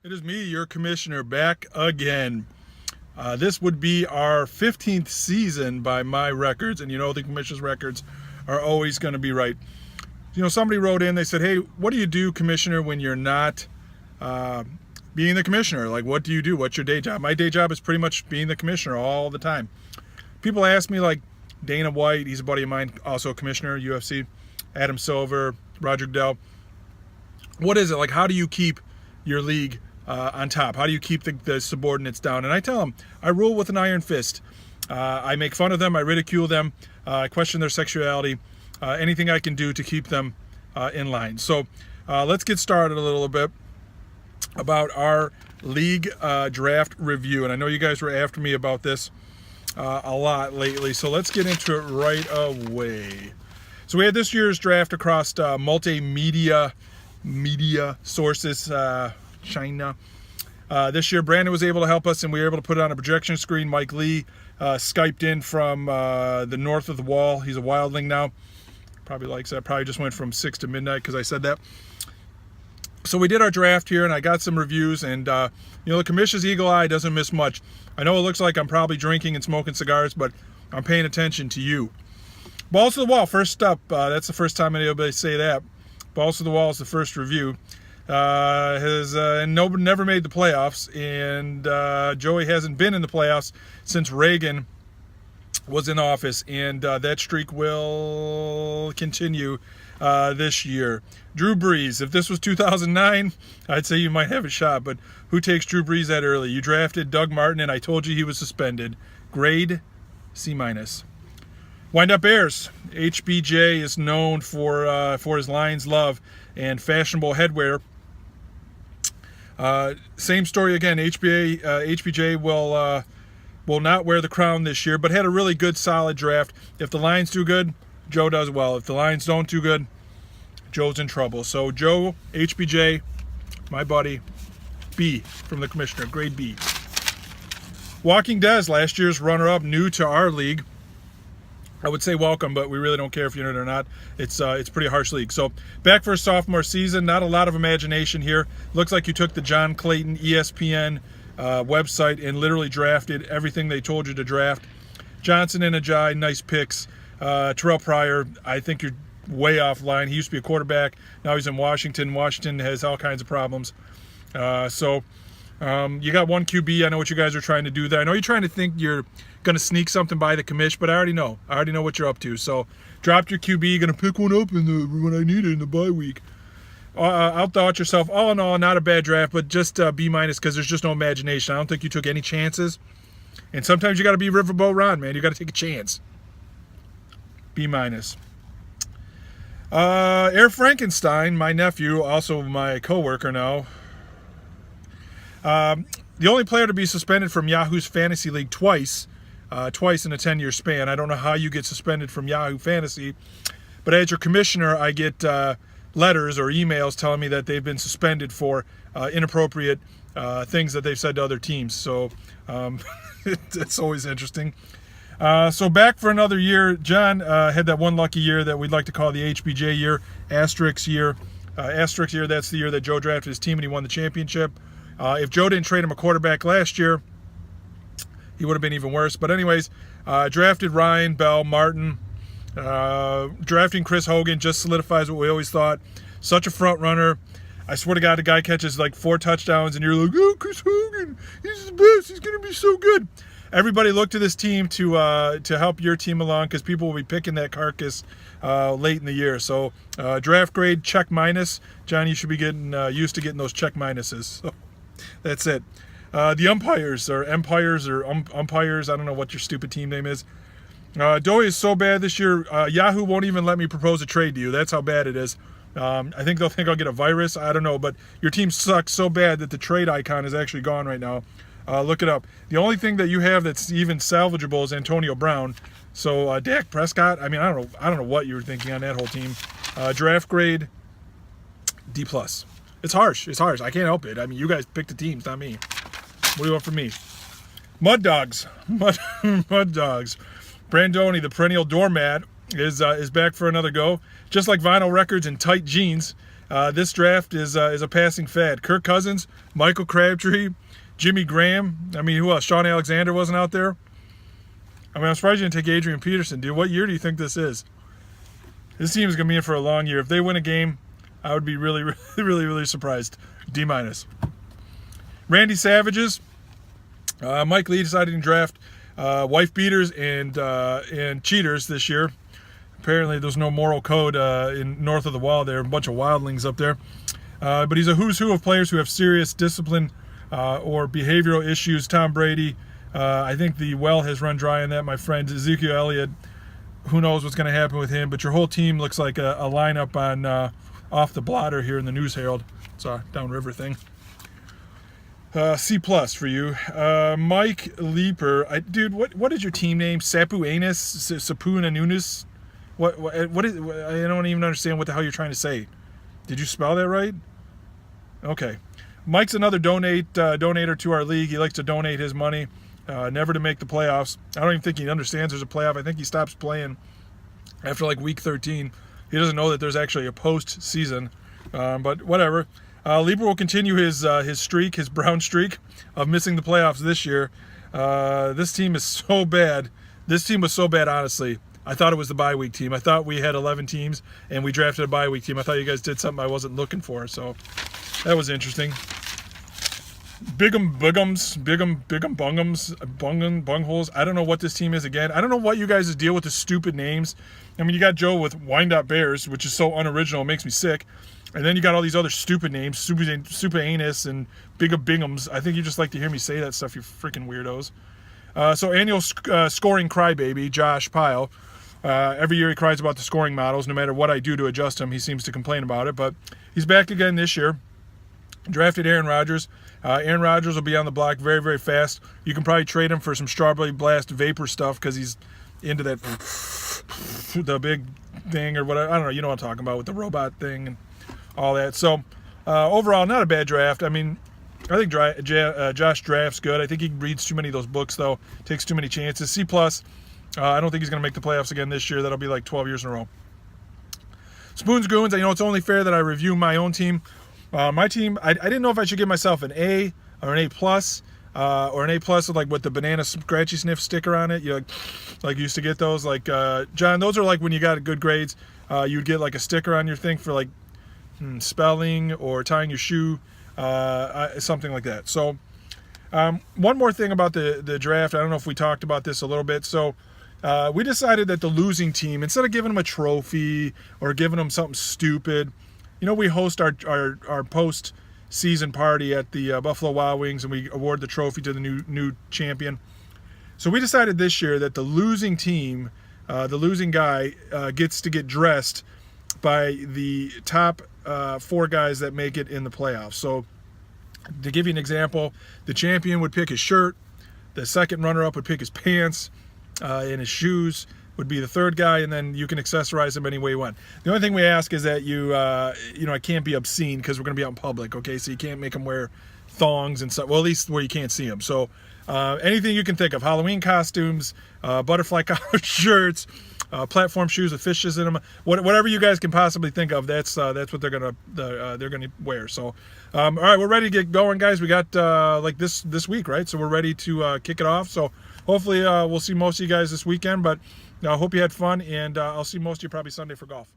It is me, your commissioner, back again. This would be our 15th season by my records, and you know the commissioner's records are always going to be right. You know, somebody wrote in, they said, hey, what do you do, commissioner, when you're not being the commissioner? Like, what do you do? What's your day job? My day job is pretty much being the commissioner all the time. People ask me, like Dana White, he's a buddy of mine, also a commissioner, UFC, Adam Silver, Roger Goodell. What is it? Like, how do you keep your league on top? How do you keep the subordinates down? And I tell them, I rule with an iron fist. I make fun of them. I ridicule them. I question their sexuality. Anything I can do to keep them in line. So let's get started a little bit about our league draft review. And I know you guys were after me about this a lot lately. So let's get into it right away. So we had this year's draft across multimedia sources, China. This year, Brandon was able to help us, and we were able to put it on a projection screen. Mike Lee Skyped in from the north of the wall. He's a wildling now. Probably likes that. Probably just went from 6 to midnight because I said that. So we did our draft here, and I got some reviews, and you know, the commissioner's eagle eye doesn't miss much. I know it looks like I'm probably drinking and smoking cigars, but I'm paying attention to you. Balls to the wall, first up. That's the first time anybody say that. Balls to the wall is the first review. Never made the playoffs, and Joey hasn't been in the playoffs since Reagan was in office, and that streak will continue this year. Drew Brees, if this was 2009, I'd say you might have a shot, but who takes Drew Brees that early? You drafted Doug Martin, and I told you he was suspended. Grade C-. Wind Up Bears. HBJ is known for his Lions love and fashionable headwear. Same story again. HBJ will not wear the crown this year, but had a really good, solid draft. If the Lions do good, Joe does well. If the Lions don't do good, Joe's in trouble. So Joe, HBJ, my buddy, B from the commissioner, grade B. Walking Des, last year's runner-up, new to our league. I would say welcome, but we really don't care if you're in it or not. It's a pretty harsh league. So back for a sophomore season. Not a lot of imagination here. Looks like you took the John Clayton ESPN website and literally drafted everything they told you to draft. Johnson and Ajayi, nice picks. Terrell Pryor, I think you're way offline. He used to be a quarterback. Now he's in Washington. Washington has all kinds of problems. You got one QB. I know what you guys are trying to do there. I know you're trying to think you're going to sneak something by the commish, but I already know what you're up to. So dropped your QB. Going to pick one up when I need it in the bye week. Outthought yourself. All in all, not a bad draft, but just B- because there's just no imagination. I don't think you took any chances. And sometimes you got to be Riverboat Ron, man. You got to take a chance. B-. Air Frankenstein, my nephew, also my coworker now. The only player to be suspended from Yahoo's Fantasy League twice in a 10-year span. I don't know how you get suspended from Yahoo Fantasy, but as your commissioner, I get letters or emails telling me that they've been suspended for inappropriate things that they've said to other teams. So it's always interesting. So back for another year. John had that one lucky year that we'd like to call the HBJ year, asterisk year. Asterisk year, that's the year that Joe drafted his team and he won the championship. If Joe didn't trade him a quarterback last year, he would have been even worse. But anyways, drafted Ryan, Bell, Martin. Drafting Chris Hogan just solidifies what we always thought. Such a front runner. I swear to God, the guy catches like 4 touchdowns, and you're like, oh, Chris Hogan, he's the best. He's going to be so good. Everybody look to this team to help your team along because people will be picking that carcass late in the year. So draft grade, check minus. John, you should be getting used to getting those check minuses. So that's it. The umpires or empires or umpires, I don't know what your stupid team name is. Doey is so bad this year, Yahoo won't even let me propose a trade to you. That's how bad it is. I think they'll think I'll get a virus. I don't know, but your team sucks so bad that the trade icon is actually gone right now. Look it up. The only thing that you have that's even salvageable is Antonio Brown. So Dak Prescott, I mean, I don't know what you were thinking on that whole team. Draft grade D+. It's harsh. I can't help it. I mean, you guys picked the teams, not me. What do you want from me? Mud Dogs. Mud Dogs. Brandoni, the perennial doormat, is back for another go. Just like vinyl records and tight jeans, This draft is a passing fad. Kirk Cousins, Michael Crabtree, Jimmy Graham. I mean, who else? Sean Alexander wasn't out there. I mean, I'm surprised you didn't take Adrian Peterson, dude. What year do you think this is? This team is going to be in for a long year. If they win a game, I would be really, really, really, really surprised. D-. Randy Savages. Mike Lee decided to draft wife beaters and cheaters this year. Apparently, there's no moral code in north of the wall there. A bunch of wildlings up there. But he's a who's who of players who have serious discipline or behavioral issues. Tom Brady. I think the well has run dry on that. My friend Ezekiel Elliott. Who knows what's going to happen with him? But your whole team looks like a lineup on off the blotter here in the News Herald. It's a downriver thing. C+ for you. Mike Leeper. Dude, what is your team name? Sapu Anus? Sapu Nanunis? What is? I don't even understand what the hell you're trying to say. Did you spell that right? Okay. Mike's another donator to our league. He likes to donate his money, never to make the playoffs. I don't even think he understands there's a playoff. I think he stops playing after like week 13. He doesn't know that there's actually a postseason. But whatever. Lieber will continue his streak, his brown streak of missing the playoffs this year. This team is so bad. This team was so bad, honestly. I thought it was the bye week team. I thought we had 11 teams, and we drafted a bye week team. I thought you guys did something I wasn't looking for, so that was interesting. Bungums, Bungholes. I don't know what this team is again. I don't know what you guys deal with the stupid names. I mean, you got Joe with Wyandotte Bears, which is so unoriginal, it makes me sick. And then you got all these other stupid names, Super Anus and Bingums. I think you just like to hear me say that stuff, you freaking weirdos. So annual scoring crybaby, Josh Pyle. Every year he cries about the scoring models. No matter what I do to adjust him, he seems to complain about it. But he's back again this year. Drafted Aaron Rodgers. Aaron Rodgers will be on the block very, very fast. You can probably trade him for some Strawberry Blast vapor stuff because he's into that, the big thing or whatever. I don't know. You know what I'm talking about with the robot thing and all that. So overall, not a bad draft. I mean, I think Josh drafts good. I think he reads too many of those books, though. Takes too many chances. C+. I don't think he's going to make the playoffs again this year. That'll be like 12 years in a row. Spoons Goons. I know it's only fair that I review my own team. My team, I didn't know if I should give myself an A or an A+, or an A+ with the banana scratchy sniff sticker on it. You like used to get those. Like John, those are like when you got good grades, you'd get like a sticker on your thing for like spelling or tying your shoe, something like that. So one more thing about the draft. I don't know if we talked about this a little bit. So we decided that the losing team, instead of giving them a trophy or giving them something stupid, we host our post-season party at the Buffalo Wild Wings, and we award the trophy to the new champion. So we decided this year that the losing team, the losing guy, gets to get dressed by the top 4 guys that make it in the playoffs. So to give you an example, the champion would pick his shirt, the second runner-up would pick his pants, and his shoes would be the third guy, and then you can accessorize them any way you want. The only thing we ask is that I can't be obscene because we're going to be out in public, okay? So you can't make them wear thongs and stuff. Well, at least where you can't see them. So anything you can think of, Halloween costumes, butterfly collar shirts, platform shoes with fishes in them, whatever you guys can possibly think of, that's what they're gonna wear. So, all right, we're ready to get going, guys. We got like this week, right? So we're ready to kick it off. So hopefully we'll see most of you guys this weekend, but I hope you had fun, and I'll see most of you probably Sunday for golf.